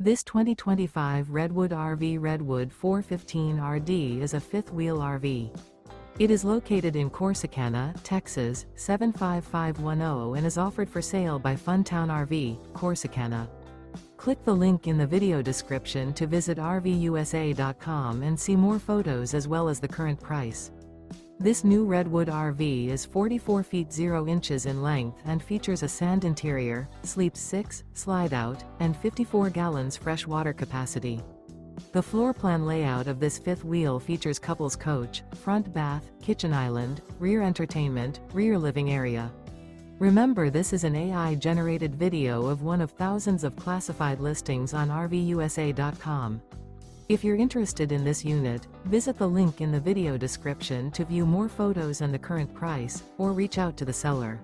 This 2025 Redwood RV Redwood 415RD is a fifth-wheel RV. It is located in Corsicana, Texas, 75510 and is offered for sale by Funtown RV, Corsicana. Click the link in the video description to visit RVUSA.com and see more photos as well as the current price. This new Redwood RV is 44 feet 0 inches in length and features a sand interior, sleeps 6, slide-out, and 54 gallons fresh water capacity. The floor plan layout of this fifth wheel features couples coach, front bath, kitchen island, rear entertainment, rear living area. Remember, this is an AI-generated video of one of thousands of classified listings on RVUSA.com. If you're interested in this unit, visit the link in the video description to view more photos and the current price, or reach out to the seller.